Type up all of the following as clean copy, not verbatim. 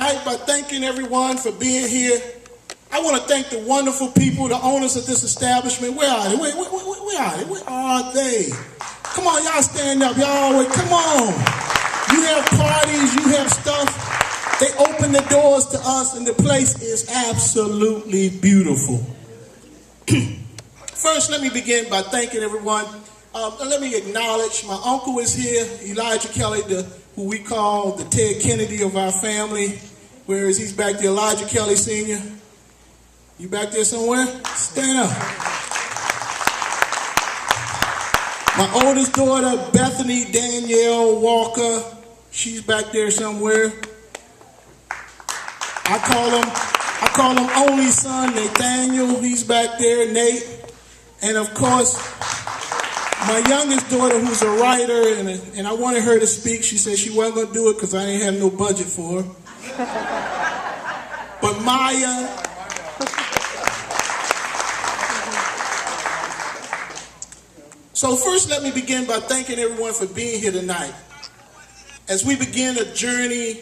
tonight by thanking everyone for being here. I want to thank the wonderful people, the owners of this establishment. Where are they? Where are they? Where are they? Come on, y'all stand up. Y'all, come on. You have parties, you have stuff. They open the doors to us, and the place is absolutely beautiful. First, let me begin by thanking everyone. Let me acknowledge my uncle is here, Elijah Kelly, who we call the Ted Kennedy of our family. Where is he? He's back there, Elijah Kelly Sr. You back there somewhere? Stand up. My oldest daughter, Bethany Danielle Walker, she's back there somewhere. I call him only son, Nathaniel, he's back there, Nate. And of course, my youngest daughter, who's a writer, and I wanted her to speak. She said she wasn't going to do it because I didn't have no budget for her. But Maya, so first let me begin by thanking everyone for being here tonight as we begin a journey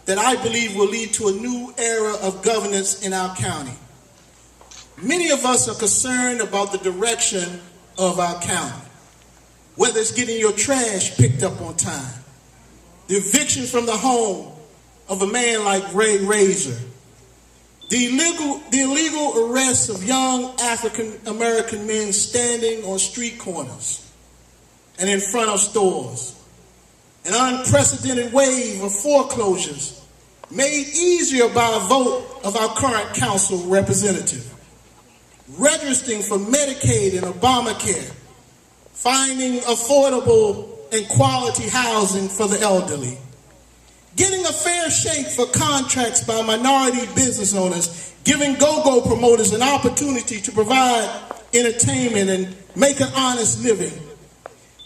that I believe will lead to a new era of governance in our county. Many of us are concerned about the direction of our county, whether it's getting your trash picked up on time, the eviction from the home of a man like Ray Razor, the illegal arrests of young African-American men standing on street corners and in front of stores, an unprecedented wave of foreclosures made easier by a vote of our current council representative, registering for Medicaid and Obamacare, finding affordable and quality housing for the elderly, getting a fair shake for contracts by minority business owners, giving go-go promoters an opportunity to provide entertainment and make an honest living,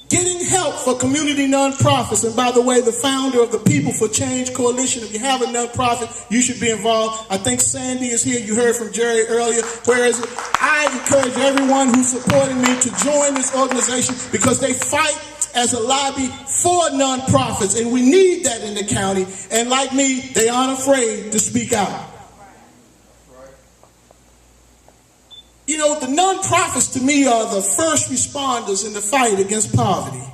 getting help for community nonprofits. And by the way, the founder of the People for Change Coalition, if you have a nonprofit, you should be involved. I think Sandy is here. You heard from Jerry earlier. Whereas I encourage everyone who's supporting me to join this organization because they fight as a lobby for nonprofits, and we need that in the county. And like me, they aren't afraid to speak out. You know, the nonprofits to me are the first responders in the fight against poverty.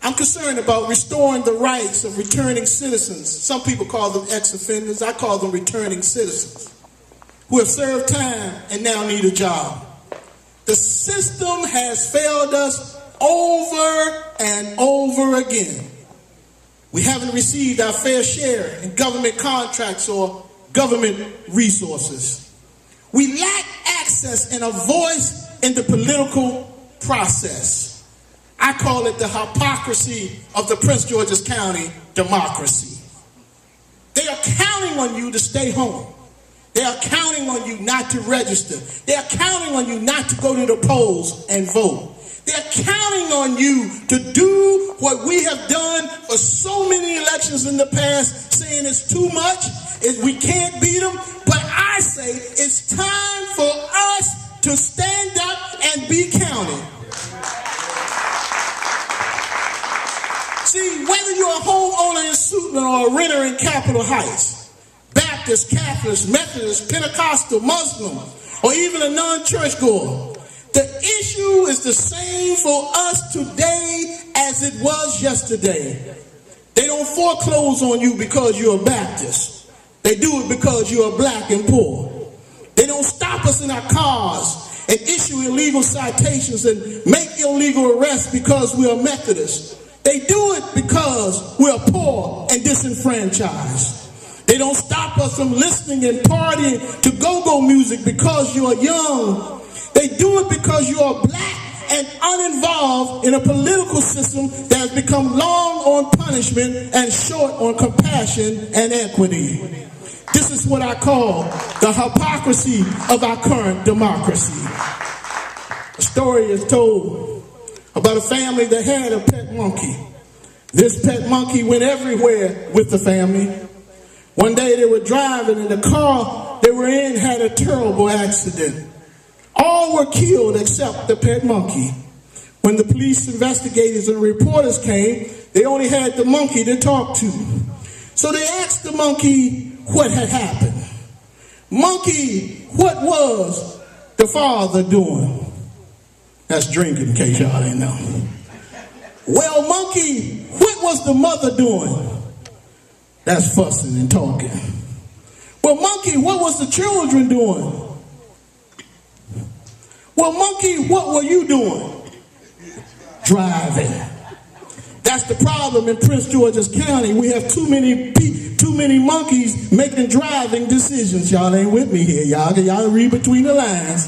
I'm concerned about restoring the rights of returning citizens. Some people call them ex-offenders. I call them returning citizens who have served time and now need a job. The system has failed us over and over again. We haven't received our fair share in government contracts or government resources. We lack access and a voice in the political process. I call it the hypocrisy of the Prince George's County democracy. They are counting on you to stay home. They are counting on you not to register. They are counting on you not to go to the polls and vote. They're counting on you to do what we have done for so many elections in the past, saying it's too much, we can't beat them. But I say it's time for us to stand up and be counted. See, whether you're a homeowner in Suitland or a renter in Capitol Heights, Baptist, Catholic, Methodist, Pentecostal, Muslim, or even a non-church goer, the issue is the same for us today as it was yesterday. They don't foreclose on you because you're a Baptist. They do it because you are black and poor. They don't stop us in our cars and issue illegal citations and make illegal arrests because we are Methodists. They do it because we are poor and disenfranchised. They don't stop us from listening and partying to go-go music because you are young. They do it because you are black and uninvolved in a political system that has become long on punishment and short on compassion and equity. This is what I call the hypocrisy of our current democracy. A story is told about a family that had a pet monkey. This pet monkey went everywhere with the family. One day they were driving and the car they were in had a terrible accident. All were killed except the pet monkey. When the police investigators and reporters came, they only had the monkey to talk to. So they asked the monkey what had happened. Monkey, what was the father doing? That's drinking, in case y'all didn't know. Well, monkey, what was the mother doing? That's fussing and talking. Well, monkey, what was the children doing? Well, monkey, what were you doing? Driving. That's the problem in Prince George's County. We have too many monkeys making driving decisions. Y'all ain't with me here. Y'all read between the lines.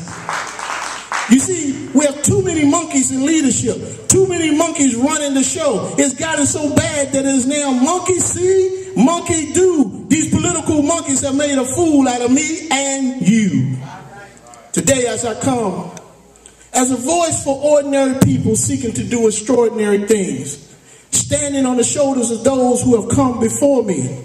You see, we have too many monkeys in leadership. Too many monkeys running the show. It's gotten so bad that it is now monkey see, monkey do. These political monkeys have made a fool out of me and you. Today, as I come, as a voice for ordinary people seeking to do extraordinary things, standing on the shoulders of those who have come before me,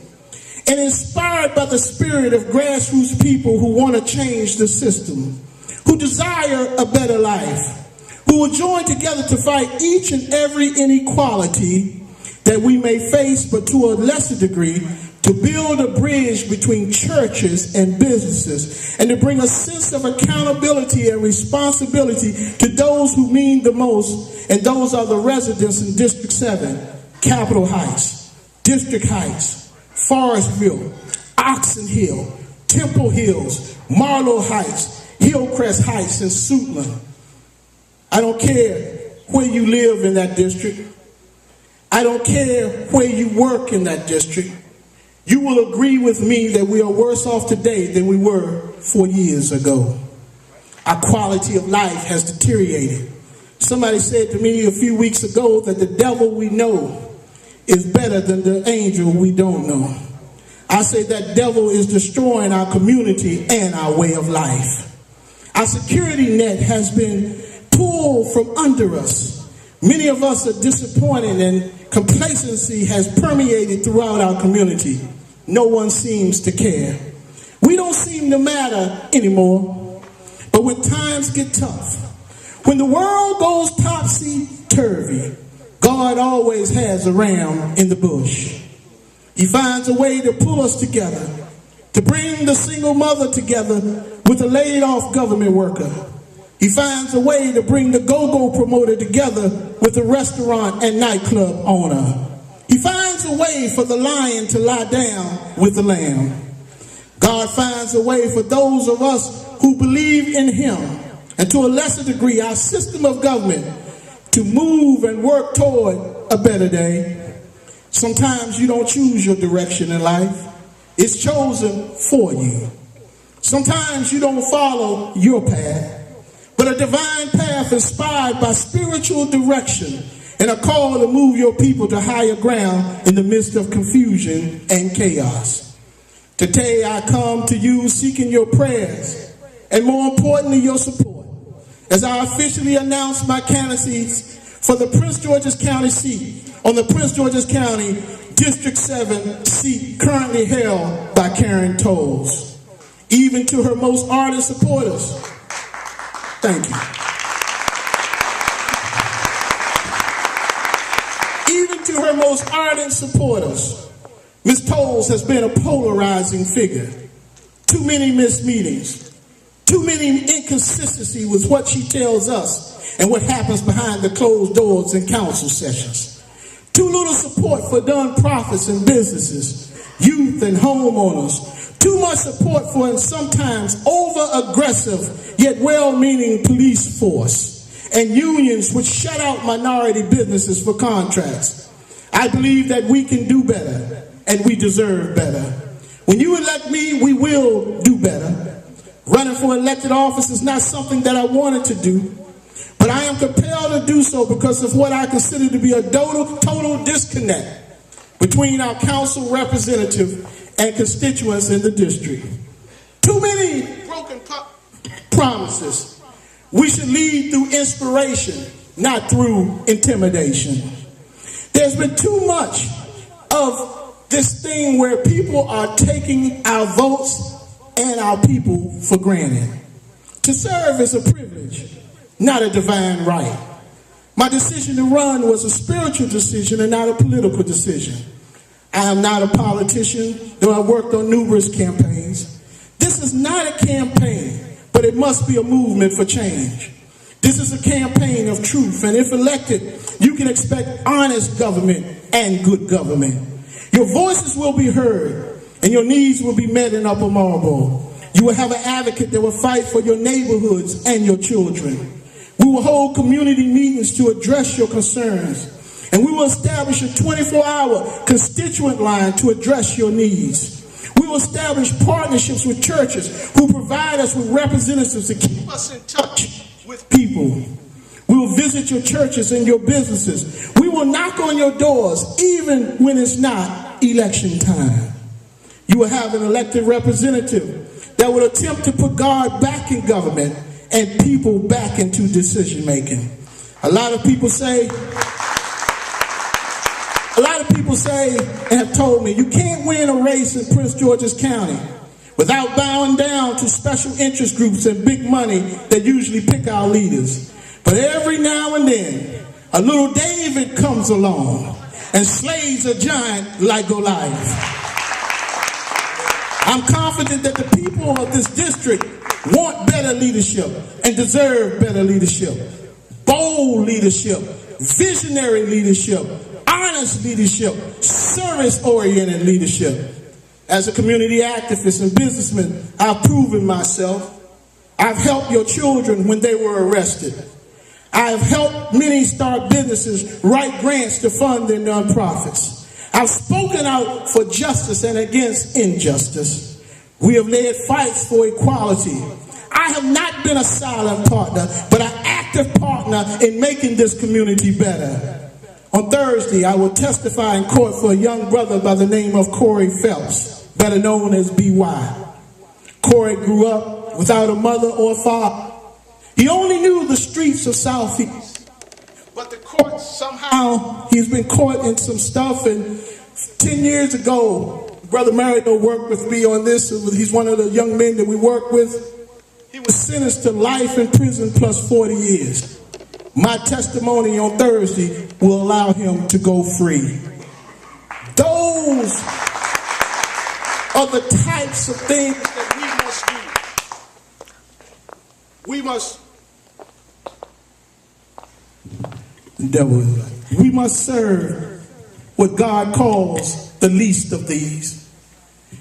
and inspired by the spirit of grassroots people who want to change the system, who desire a better life, who will join together to fight each and every inequality that we may face, but to a lesser degree, to build a bridge between churches and businesses, and to bring a sense of accountability and responsibility to those who mean the most, and those are the residents in District 7, Capitol Heights, District Heights, Forestville, Oxon Hill, Temple Hills, Marlow Heights, Hillcrest Heights, and Suitland. I don't care where you live in that district. I don't care where you work in that district. You will agree with me that we are worse off today than we were 4 years ago. Our quality of life has deteriorated. Somebody said to me a few weeks ago that the devil we know is better than the angel we don't know. I say that devil is destroying our community and our way of life. Our security net has been pulled from under us. Many of us are disappointed and complacency has permeated throughout our community. No one seems to care. We don't seem to matter anymore. But when times get tough, when the world goes topsy-turvy, God always has a ram in the bush. He finds a way to pull us together, to bring the single mother together with a laid-off government worker. He finds a way to bring the go-go promoter together with the restaurant and nightclub owner. He finds a way for the lion to lie down with the lamb. God finds a way for those of us who believe in him, and to a lesser degree, our system of government, to move and work toward a better day. Sometimes you don't choose your direction in life. It's chosen for you. Sometimes you don't follow your path, but a divine path inspired by spiritual direction and a call to move your people to higher ground in the midst of confusion and chaos. Today I come to you seeking your prayers and, more importantly, your support as I officially announce my candidacy for the Prince George's County seat on the Prince George's County District 7 seat currently held by Karen Tolles. Even to her most ardent supporters, thank you. Even to her most ardent supporters, Ms. Tolles has been a polarizing figure. Too many missed meetings, too many inconsistencies with what she tells us and what happens behind the closed doors in council sessions. Too little support for nonprofits and businesses, youth and homeowners. Too much support for a sometimes over-aggressive yet well-meaning police force and unions which shut out minority businesses for contracts. I believe that we can do better and we deserve better. When you elect me, we will do better. Running for elected office is not something that I wanted to do, but I am compelled to do so because of what I consider to be a total disconnect between our council representative and constituents in the district. Too many broken promises. We should lead through inspiration, not through intimidation. There's been too much of this thing where people are taking our votes and our people for granted. To serve is a privilege, not a divine right. My decision to run was a spiritual decision and not a political decision. I am not a politician, though I worked on numerous campaigns. This is not a campaign, but it must be a movement for change. This is a campaign of truth, and if elected, you can expect honest government and good government. Your voices will be heard, and your needs will be met in Upper Marlboro. You will have an advocate that will fight for your neighborhoods and your children. We will hold community meetings to address your concerns, and we will establish a 24-hour constituent line to address your needs. We will establish partnerships with churches who provide us with representatives to keep us in touch with people. We will visit your churches and your businesses. We will knock on your doors even when it's not election time. You will have an elected representative that will attempt to put God back in government and people back into decision making. A lot of people say and have told me, you can't win a race in Prince George's County without bowing down to special interest groups and big money that usually pick our leaders. But every now and then, a little David comes along and slays a giant like Goliath. I'm confident that the people of this district want better leadership and deserve better leadership. Bold leadership, visionary leadership, honest leadership, service-oriented leadership. As a community activist and businessman, I've proven myself. I've helped your children when they were arrested. I have helped many start businesses, write grants to fund their nonprofits. I've spoken out for justice and against injustice. We have led fights for equality. I have not been a silent partner, but an active partner in making this community better. On Thursday, I will testify in court for a young brother by the name of Corey Phelps, better known as B.Y. Corey grew up without a mother or father. He only knew the streets of Southeast. But the court somehow, he's been caught in some stuff, and 10 years ago, Brother Marino worked with me on this. He's one of the young men that we work with. He was sentenced to life in prison plus 40 years. My testimony on Thursday will allow him to go free. Those are the types of things that we must do. We must serve what God calls the least of these.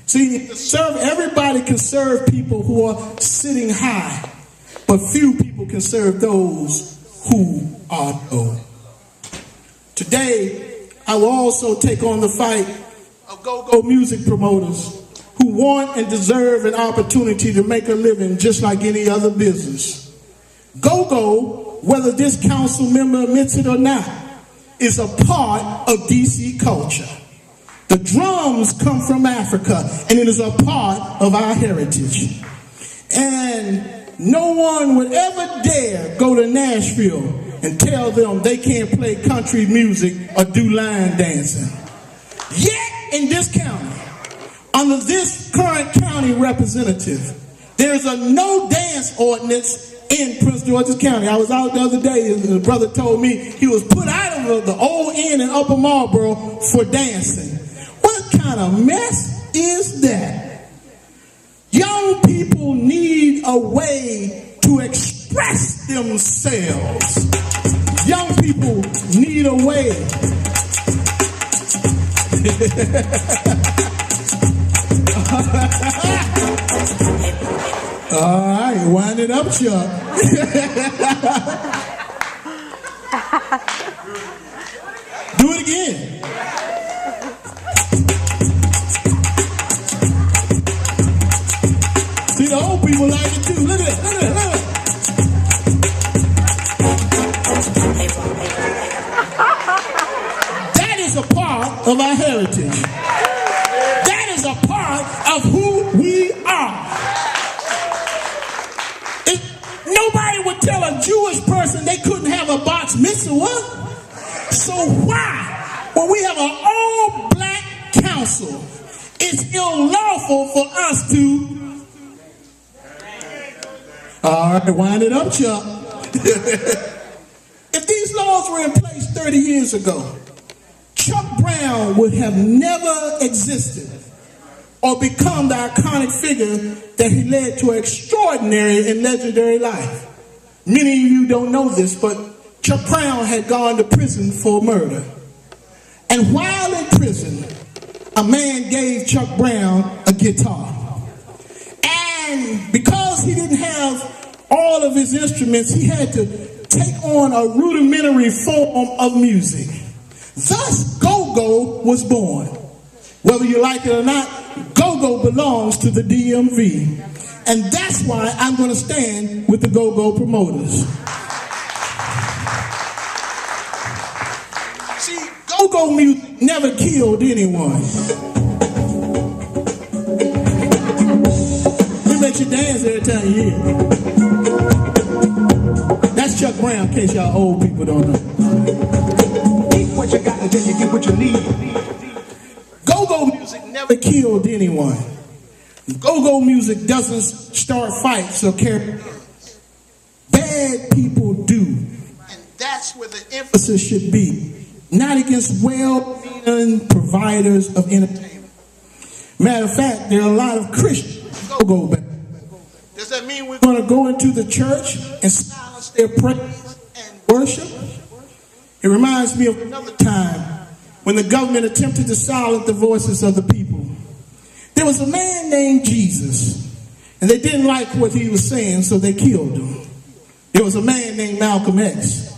See, everybody can serve people who are sitting high, but few people can serve those who are low. Today, I will also take on the fight of go-go music promoters who want and deserve an opportunity to make a living just like any other business. Go-go, whether this council member admits it or not, is a part of DC culture. The drums come from Africa, and it is a part of our heritage. And no one would ever dare go to Nashville and tell them they can't play country music or do line dancing. Yet, in this county, under this current county representative, there's a no dance ordinance in Prince George's County. I was out the other day, and the brother told me he was put out of the old inn in Upper Marlboro for dancing. What kind of mess is that? Young people need a way to express themselves. Young people need a way. All right, wind it up, Chuck. Do it again. See, the old people like it too. Look at it, look at it, look at it. That is a part of our heritage. That is a part of who we are. Nobody would tell a Jewish person they couldn't have a box mitzvah. So why, when we have an all-black council, it's unlawful for us to... All right, wind it up, Chuck. If these laws were in place 30 years ago, Chuck Brown would have never existed or become the iconic figure that he led to an extraordinary and legendary life. Many of you don't know this, but Chuck Brown had gone to prison for murder. And while in prison, a man gave Chuck Brown a guitar. And because he didn't have all of his instruments, he had to take on a rudimentary form of music. Thus, go-go was born. Whether you like it or not, go-go belongs to the DMV. And that's why I'm going to stand with the go-go promoters. See, go-go music never killed anyone. It makes you dance every time you hear it. That's Chuck Brown, in case y'all old people don't know. Eat what you got until you get what you need. Go-go music never killed anyone. Go-go music doesn't start fights or carry guns. Bad people do. And that's where the emphasis should be. Not against well-meaning providers of entertainment. Matter of fact, there are a lot of Christians go-go bands. Does that mean we're going to go into the church and silence their praise and worship? It reminds me of another time when the government attempted to silence the voices of the people. There was a man named Jesus, and they didn't like what he was saying, so they killed him. There was a man named Malcolm X,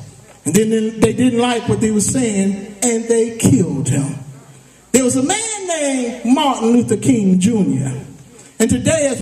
and then they didn't like what they were saying, and they killed him. There was a man named Martin Luther King Jr., and today, as